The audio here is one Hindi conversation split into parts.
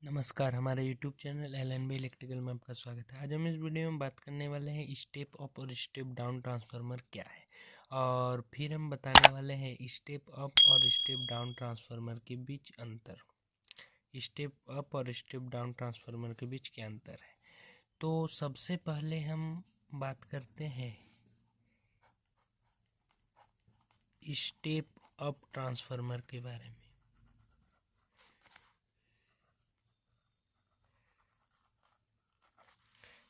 नमस्कार, हमारे YouTube चैनल LNB इलेक्ट्रिकल में आपका स्वागत है। आज हम इस वीडियो में बात करने वाले हैं स्टेप अप और स्टेप डाउन ट्रांसफार्मर क्या है, और फिर हम बताने वाले हैं स्टेप अप और स्टेप डाउन ट्रांसफार्मर के बीच अंतर। स्टेप अप और स्टेप डाउन ट्रांसफार्मर के बीच क्या अंतर है। तो सबसे पहले हम बात करते हैं स्टेप अप ट्रांसफार्मर के बारे में।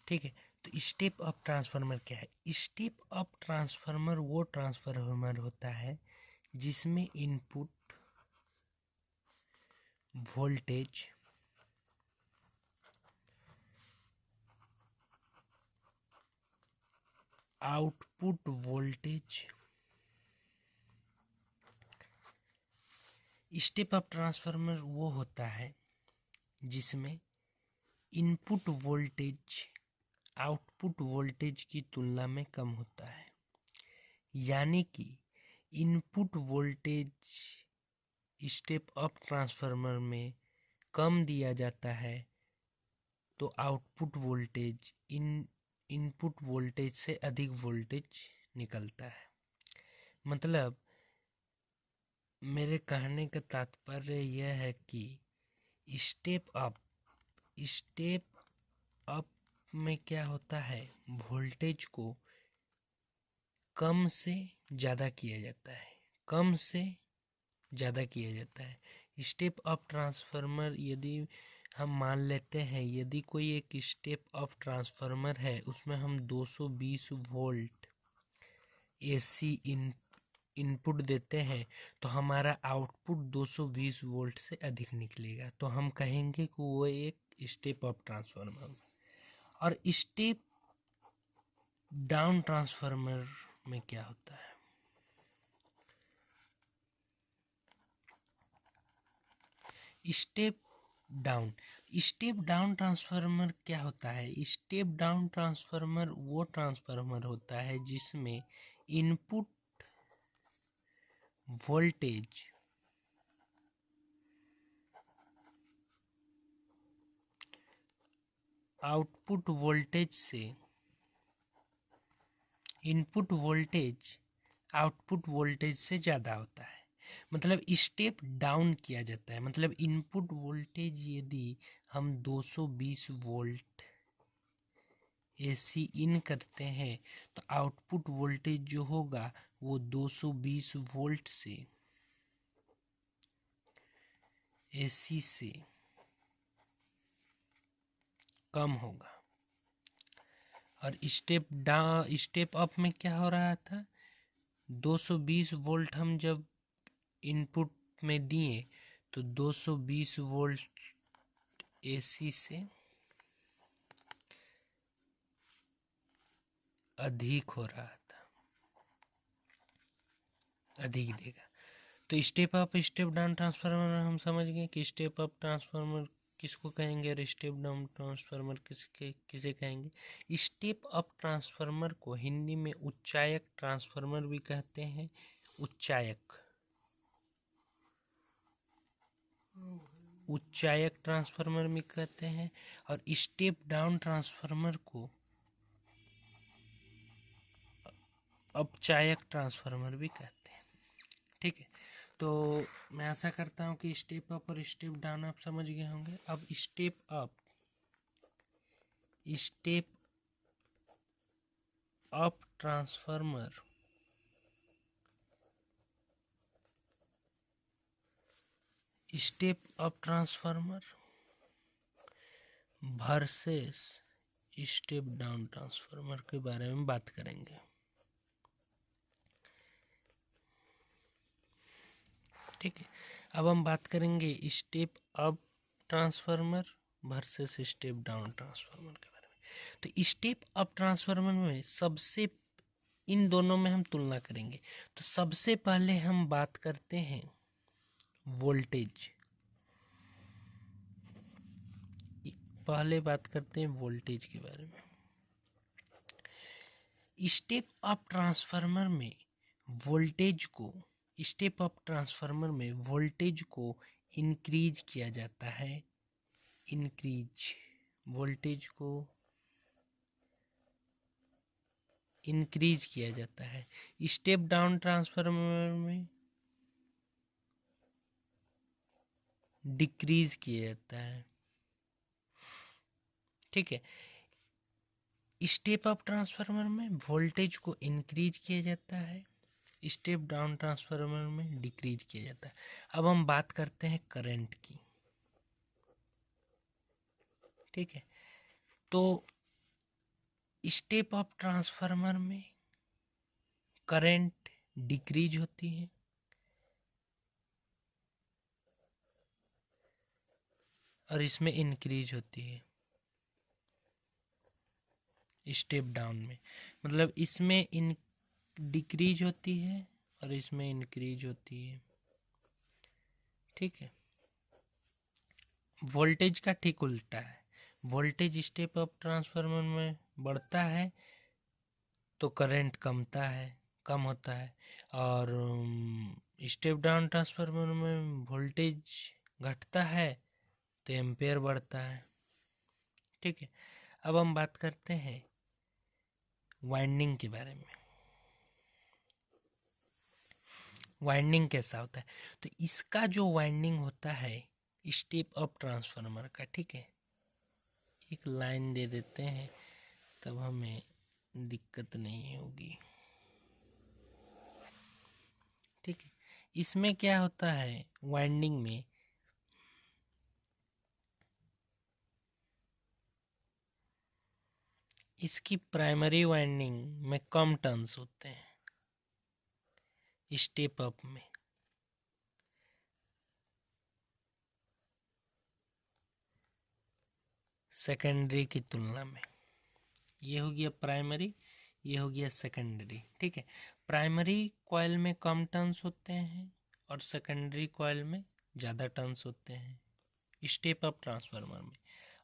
ठीक है, तो स्टेप अप ट्रांसफार्मर क्या है। स्टेप अप ट्रांसफार्मर वो ट्रांसफार्मर होता है जिसमें input voltage output voltage step up transformer वो होता है जिसमें इनपुट वोल्टेज आउटपुट वोल्टेज की तुलना में कम होता है। यानी कि input voltage step up transformer में कम दिया जाता है तो आउटपुट वोल्टेज इनपुट वोल्टेज से अधिक वोल्टेज निकलता है। मतलब मेरे कहने का तात्पर्य यह है कि स्टेप अप में क्या होता है, वोल्टेज को कम से ज़्यादा किया जाता है, कम से ज़्यादा किया जाता है। स्टेप अप ट्रांसफार्मर यदि हम मान लेते हैं, यदि कोई एक स्टेप अप ट्रांसफार्मर है, उसमें हम 220 वोल्ट एसी इनपुट देते हैं तो हमारा आउटपुट 220 वोल्ट से अधिक निकलेगा, तो हम कहेंगे कि वो एक स्टेप अप ट्रांसफार्मर। और स्टेप डाउन ट्रांसफार्मर में क्या होता है। Step down step down transformer क्या होता है। स्टेप डाउन ट्रांसफार्मर वो ट्रांसफार्मर होता है जिसमें इनपुट वोल्टेज आउटपुट वोल्टेज से इनपुट वोल्टेज आउटपुट वोल्टेज से ज़्यादा होता है। मतलब स्टेप डाउन किया जाता है, मतलब इनपुट वोल्टेज यदि हम 220 वोल्ट एसी इन करते हैं तो आउटपुट वोल्टेज जो होगा वो 220 वोल्ट से एसी से कम होगा। और स्टेप अप में क्या हो रहा था, 220 वोल्ट हम जब इनपुट में दिए तो 220 वोल्ट एसी से अधिक हो रहा था, अधिक देगा। तो step up step down transformer हम समझ गए कि स्टेप अप ट्रांसफार्मर किसको कहेंगे और स्टेप डाउन ट्रांसफार्मर किसे कहेंगे। स्टेप अप ट्रांसफार्मर को हिंदी में उच्चायक ट्रांसफार्मर भी कहते हैं। उच्चायक ट्रांसफार्मर भी कहते हैं, और स्टेप डाउन ट्रांसफार्मर को अपचायक ट्रांसफार्मर भी कहते हैं। ठीक है, तो मैं आशा करता हूँ कि स्टेप अप और स्टेप डाउन आप समझ गए होंगे। अब step up transformer versus step down transformer के बारे में बात करेंगे। ठीक है, अब हम बात करेंगे step up transformer versus step down transformer के बारे में। तो स्टेप अप ट्रांसफार्मर में सबसे इन दोनों में हम तुलना करेंगे। तो सबसे पहले हम बात करते हैं वोल्टेज के बारे में। स्टेप अप ट्रांसफार्मर में वोल्टेज को इंक्रीज किया जाता है इंक्रीज, वोल्टेज को इंक्रीज किया जाता है। स्टेप डाउन ट्रांसफार्मर में डिक्रीज किया जाता है। ठीक है, स्टेप अप ट्रांसफार्मर में वोल्टेज को इंक्रीज किया जाता है, स्टेप डाउन ट्रांसफार्मर में डिक्रीज किया जाता है। अब हम बात करते हैं करंट की। ठीक है, तो स्टेप अप ट्रांसफार्मर में करंट डिक्रीज होती है और इसमें इंक्रीज होती है स्टेप डाउन में। मतलब इसमें इन डिक्रीज होती है और इसमें इंक्रीज होती है। ठीक है, वोल्टेज का ठीक उल्टा है। वोल्टेज स्टेप अप ट्रांसफार्मर में बढ़ता है तो करंट कम होता है, और स्टेप डाउन ट्रांसफार्मर में वोल्टेज घटता है तो एम्पेयर बढ़ता है। ठीक है, अब हम बात करते हैं वाइंडिंग के बारे में। वाइंडिंग कैसा होता है? तो इसका जो वाइंडिंग होता है स्टेप अप ट्रांसफार्मर का, ठीक है, एक लाइन दे देते हैं तब हमें दिक्कत नहीं होगी। ठीक है, इसमें क्या होता है वाइंडिंग में, इसकी प्राइमरी वाइंडिंग में कम टर्न्स होते हैं स्टेप अप में, सेकेंडरी की तुलना में। ये हो गया प्राइमरी, ये हो गया सेकेंडरी। ठीक है, प्राइमरी कॉइल में कम टर्न्स होते हैं और सेकेंडरी कॉइल में ज़्यादा टर्न्स होते हैं स्टेप अप ट्रांसफार्मर में।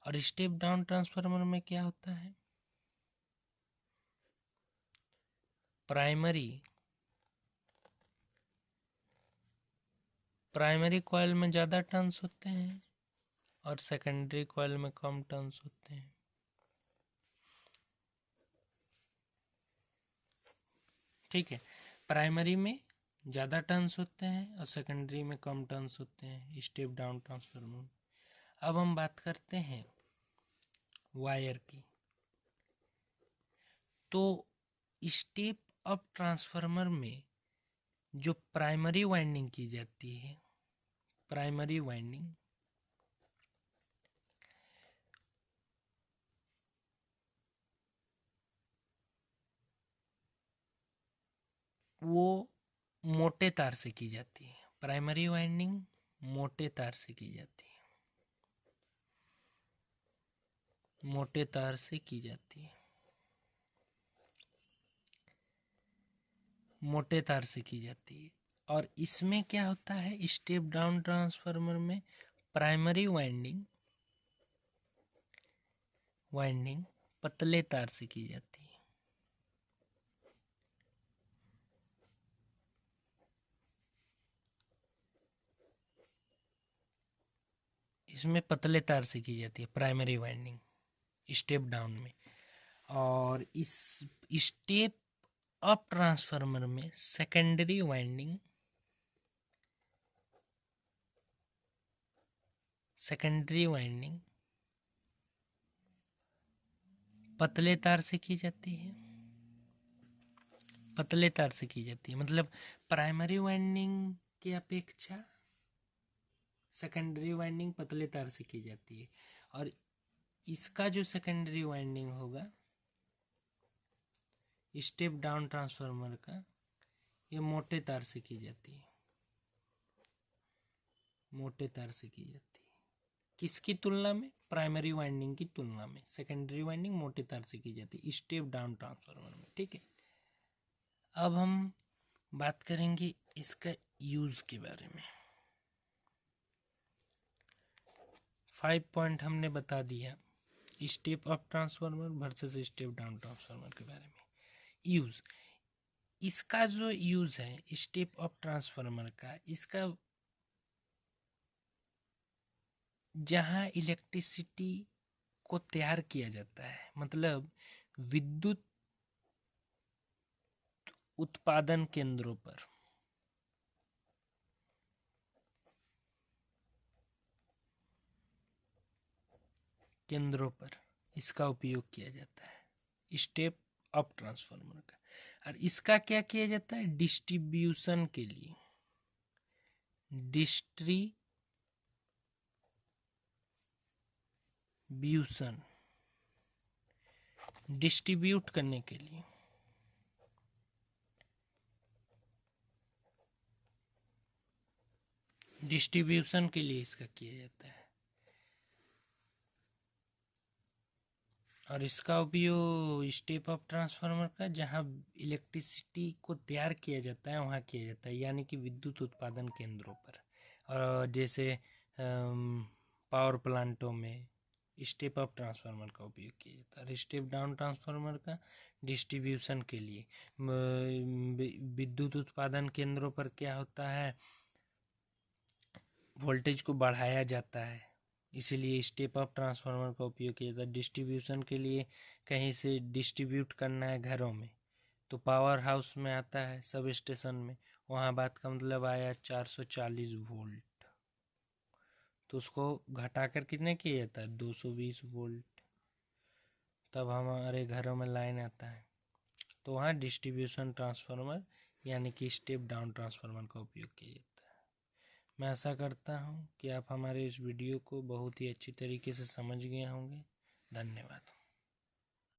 और स्टेप डाउन ट्रांसफार्मर में क्या होता है, प्राइमरी कॉइल में ज़्यादा टर्न्स होते हैं और सेकेंडरी कॉइल में कम टर्न्स होते हैं। ठीक है, प्राइमरी में ज़्यादा टर्न्स होते हैं और सेकेंडरी में कम टर्न्स होते हैं स्टेप डाउन ट्रांसफार्मर में। अब हम बात करते हैं वायर की। तो स्टेप अप ट्रांसफार्मर में जो प्राइमरी वाइंडिंग की जाती है, प्राइमरी वाइंडिंग वो मोटे तार से की जाती है। प्राइमरी वाइंडिंग मोटे तार से की जाती है, मोटे तार से की जाती है, मोटे तार से की जाती है। और इसमें क्या होता है स्टेप डाउन ट्रांसफार्मर में प्राइमरी वाइंडिंग पतले तार से की जाती है। इसमें पतले तार से की जाती है प्राइमरी वाइंडिंग स्टेप डाउन में। और इस स्टेप अप ट्रांसफार्मर में सेकेंडरी वाइंडिंग पतले तार से की जाती है, पतले तार से की जाती है। मतलब प्राइमरी वाइंडिंग की अपेक्षा सेकेंडरी वाइंडिंग पतले तार से की जाती है, और इसका जो सेकेंडरी वाइंडिंग होगा स्टेप डाउन ट्रांसफार्मर का, ये मोटे तार से की जाती है, मोटे तार से की जाती है। किसकी तुलना में? प्राइमरी वाइंडिंग की तुलना में सेकेंडरी वाइंडिंग मोटे तार से की जाती है स्टेप डाउन ट्रांसफार्मर में। ठीक है, अब हम बात करेंगे इसका यूज के बारे में। 5 पॉइंट हमने बता दिया step up transformer versus step down transformer के बारे में। यूज, इसका जो यूज है स्टेप अप ट्रांसफार्मर का, इसका जहाँ इलेक्ट्रिसिटी को तैयार किया जाता है, मतलब विद्युत उत्पादन केंद्रों पर इसका उपयोग किया जाता है, स्टेप अप ट्रांसफार्मर का। और इसका क्या किया जाता है, डिस्ट्रीब्यूशन के लिए, डिस्ट्रीब्यूट करने के लिए। डिस्ट्रीब्यूशन के लिए इसका किया जाता है। और इसका उपयोग स्टेप अप ट्रांसफार्मर का, जहाँ इलेक्ट्रिसिटी को तैयार किया जाता है वहाँ किया जाता है, यानी कि विद्युत उत्पादन केंद्रों पर। और जैसे पावर प्लांटों में स्टेप अप ट्रांसफार्मर का उपयोग किया जाता है, और स्टेप डाउन ट्रांसफार्मर का डिस्ट्रीब्यूशन के लिए। विद्युत उत्पादन केंद्रों पर क्या होता है, वोल्टेज को बढ़ाया जाता है, इसीलिए स्टेप अप ट्रांसफार्मर का उपयोग किया जाता है। डिस्ट्रीब्यूशन के लिए कहीं से डिस्ट्रीब्यूट करना है घरों में, तो पावर हाउस में आता है, सब स्टेशन में। वहाँ बात का मतलब आया 440 वोल्ट, तो उसको घटाकर कितने किया जाता है, 220 वोल्ट, तब हमारे घरों में लाइन आता है। तो वहाँ डिस्ट्रीब्यूशन ट्रांसफार्मर यानी कि स्टेप डाउन ट्रांसफार्मर का उपयोग किया जाता है। मैं आशा करता हूँ कि आप हमारे इस वीडियो को बहुत ही अच्छी तरीके से समझ गए होंगे। धन्यवाद।